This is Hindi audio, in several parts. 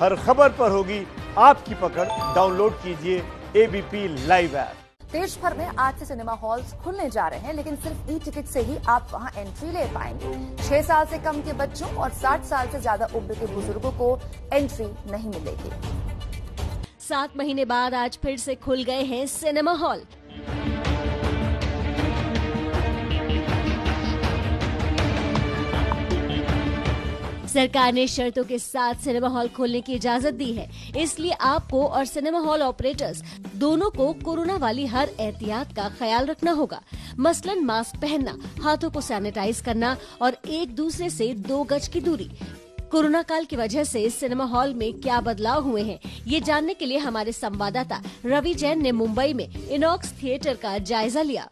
हर खबर पर होगी आपकी पकड़। डाउनलोड कीजिए एबीपी लाइव ऐप। देश भर में आज से सिनेमा हॉल्स खुलने जा रहे हैं, लेकिन सिर्फ ई टिकट से ही आप वहां एंट्री ले पाएंगे। 6 साल से कम के बच्चों और 60 साल से ज्यादा उम्र के बुजुर्गों को एंट्री नहीं मिलेगी। 7 महीने बाद आज फिर से खुल गए हैं सिनेमा हॉल। सरकार ने शर्तों के साथ सिनेमा हॉल खोलने की इजाजत दी है, इसलिए आपको और सिनेमा हॉल ऑपरेटर्स दोनों को कोरोना वाली हर एहतियात का ख्याल रखना होगा। मसलन मास्क पहनना, हाथों को सैनिटाइज करना और एक दूसरे से 2 गज की दूरी। कोरोना काल की वजह से सिनेमा हॉल में क्या बदलाव हुए हैं, ये जानने के लिए हमारे संवाददाता रवि जैन ने मुंबई में इनॉक्स थिएटर का जायजा लिया।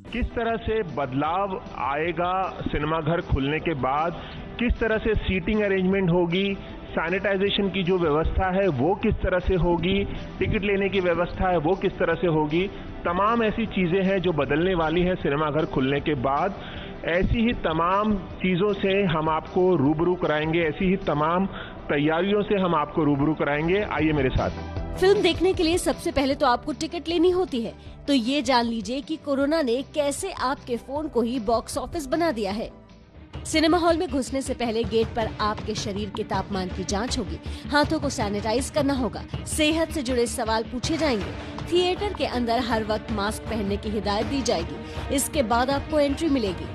किस तरह से बदलाव आएगा सिनेमा घर खुलने के बाद, किस तरह से सीटिंग अरेंजमेंट होगी, सैनिटाइजेशन की जो व्यवस्था है वो किस तरह से होगी, टिकट लेने की व्यवस्था है वो किस तरह से होगी, तमाम ऐसी चीजें हैं जो बदलने वाली हैं सिनेमा घर खुलने के बाद। ऐसी ही तमाम चीजों से हम आपको रूबरू कराएंगे, ऐसी ही तमाम तैयारियों से हम आपको रूबरू कराएंगे। आइए मेरे साथ। फिल्म देखने के लिए सबसे पहले तो आपको टिकट लेनी होती है, तो ये जान लीजिए कि कोरोना ने कैसे आपके फोन को ही बॉक्स ऑफिस बना दिया है। सिनेमा हॉल में घुसने से पहले गेट पर आपके शरीर के तापमान की जांच होगी, हाथों को सैनिटाइज करना होगा, सेहत से जुड़े सवाल पूछे जाएंगे। थिएटर के अंदर हर वक्त मास्क पहनने की हिदायत दी जाएगी। इसके बाद आपको एंट्री मिलेगी।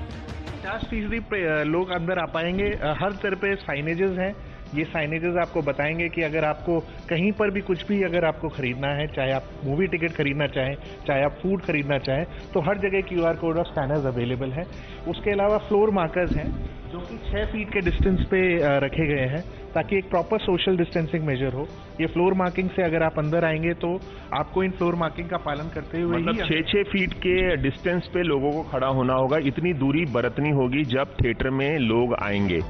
50% लोग अंदर आ पाएंगे। हर तरह पे साइनेजेस हैं। ये साइनेजेस आपको बताएंगे कि अगर आपको कहीं पर भी कुछ भी अगर आपको खरीदना है, चाहे आप मूवी टिकट खरीदना चाहें, चाहे आप फूड खरीदना चाहें, तो हर जगह QR कोड और स्कैनर्स अवेलेबल हैं। उसके अलावा फ्लोर मार्कर्स हैं जो कि 6 फीट के डिस्टेंस पे रखे गए हैं ताकि एक प्रॉपर सोशल डिस्टेंसिंग मेजर हो। ये फ्लोर मार्किंग से अगर आप अंदर आएंगे तो आपको इन फ्लोर मार्किंग का पालन करते हुए मतलब 6 फीट के डिस्टेंस पे लोगों को खड़ा होना होगा, इतनी दूरी बरतनी होगी जब थिएटर में लोग आएंगे।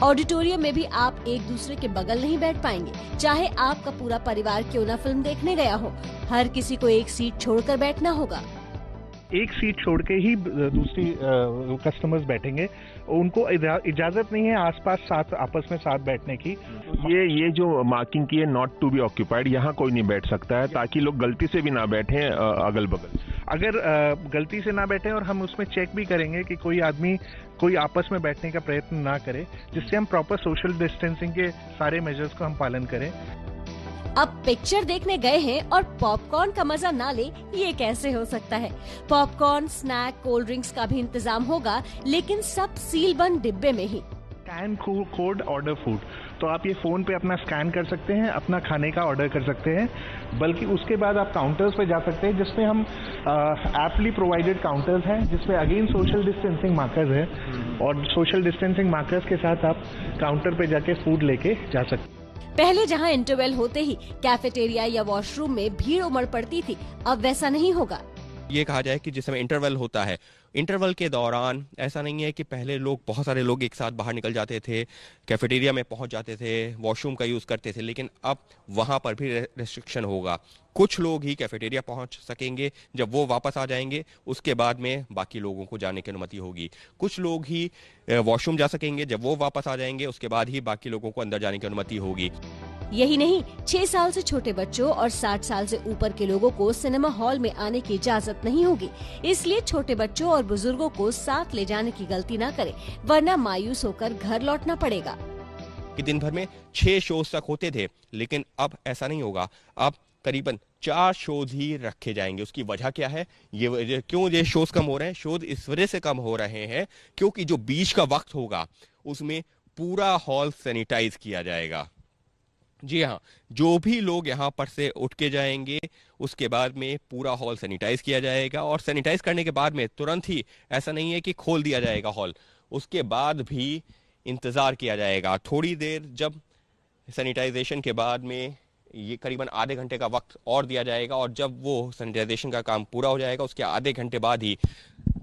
ऑडिटोरियम में भी आप एक दूसरे के बगल नहीं बैठ पाएंगे, चाहे आपका पूरा परिवार क्यों न फिल्म देखने गया हो। हर किसी को एक सीट छोड़कर बैठना होगा। एक सीट छोड़ के ही दूसरी कस्टमर्स बैठेंगे। उनको इजाजत नहीं है आसपास आपस में साथ बैठने की। ये जो मार्किंग की है नॉट टू बी ऑक्यूपाइड, यहाँ कोई नहीं बैठ सकता है ताकि लोग गलती से भी ना बैठे अगल बगल। अगर गलती से ना बैठे और हम उसमें चेक भी करेंगे कि कोई आदमी कोई आपस में बैठने का प्रयत्न ना करे, जिससे हम प्रॉपर सोशल डिस्टेंसिंग के सारे मेजर्स को हम पालन करें। अब पिक्चर देखने गए हैं और पॉपकॉर्न का मजा ना ले, ये कैसे हो सकता है। पॉपकॉर्न, स्नैक, कोल्ड ड्रिंक्स का भी इंतजाम होगा, लेकिन सब सील बंद डिब्बे में ही। स्कैन कोड ऑर्डर फूड, तो आप ये फोन पे अपना स्कैन कर सकते हैं, अपना खाने का ऑर्डर कर सकते हैं। बल्कि उसके बाद आप काउंटर्स पे जा सकते हैं जिसमें हम एप्टली प्रोवाइडेड काउंटर्स हैं जिसमें अगेन सोशल डिस्टेंसिंग मार्कर्स है और सोशल डिस्टेंसिंग मार्कर्स के साथ आप काउंटर पे जाके फूड लेके जा सकते हैं। पहले जहां इंटरवल होते ही कैफेटेरिया या वॉशरूम में भीड़ उमड़ पड़ती थी, अब वैसा नहीं होगा। ये कहा जाए कि जिस समय इंटरवल होता है, इंटरवल के दौरान ऐसा नहीं है कि पहले बहुत सारे लोग एक साथ बाहर निकल जाते थे, कैफेटेरिया में पहुंच जाते थे, वॉशरूम का यूज करते थे, लेकिन अब वहां पर भी रेस्ट्रिक्शन होगा। कुछ लोग ही कैफेटेरिया पहुंच सकेंगे, जब वो वापस आ जाएंगे उसके बाद में बाकी लोगों को जाने की अनुमति होगी। कुछ लोग ही वॉशरूम जा सकेंगे, जब वो वापस आ जाएंगे उसके बाद ही बाकी लोगों को अंदर जाने की अनुमति होगी। यही नहीं, 6 साल से छोटे बच्चों और 60 साल से ऊपर के लोगों को सिनेमा हॉल में आने की इजाजत नहीं होगी। इसलिए छोटे बच्चों और बुजुर्गों को साथ ले जाने की गलती न करें, वरना मायूस होकर घर लौटना पड़ेगा। कि दिन भर में 6 शोज तक होते थे, लेकिन अब ऐसा नहीं होगा। अब करीबन 4 शोज ही रखे जाएंगे। उसकी वजह क्या है, क्यों ये शोज कम हो रहे हैं? शोज इस वजह से कम हो रहे हैं क्योंकि जो बीच का वक्त होगा उसमें पूरा हॉल सैनिटाइज किया जाएगा। जी हाँ, जो भी लोग यहाँ पर से उठ के जाएंगे उसके बाद में पूरा हॉल सैनिटाइज किया जाएगा और सैनिटाइज करने के बाद में तुरंत ही ऐसा नहीं है कि खोल दिया जाएगा हॉल, उसके बाद भी इंतजार किया जाएगा थोड़ी देर। जब सैनिटाइजेशन के बाद में ये करीबन आधे घंटे का वक्त और दिया जाएगा और जब वो सैनिटाइजेशन का काम पूरा हो जाएगा उसके आधे घंटे बाद ही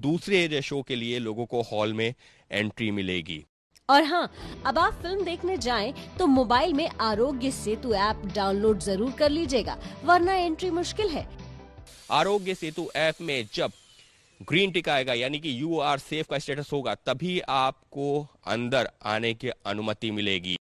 दूसरे शो के लिए लोगों को हॉल में एंट्री मिलेगी। और हाँ, अब आप फिल्म देखने जाएं तो मोबाइल में आरोग्य सेतु ऐप डाउनलोड जरूर कर लीजिएगा, वरना एंट्री मुश्किल है। आरोग्य सेतु ऐप में जब ग्रीन टिक आएगा यानी कि यू आर सेफ का स्टेटस होगा, तभी आपको अंदर आने की अनुमति मिलेगी।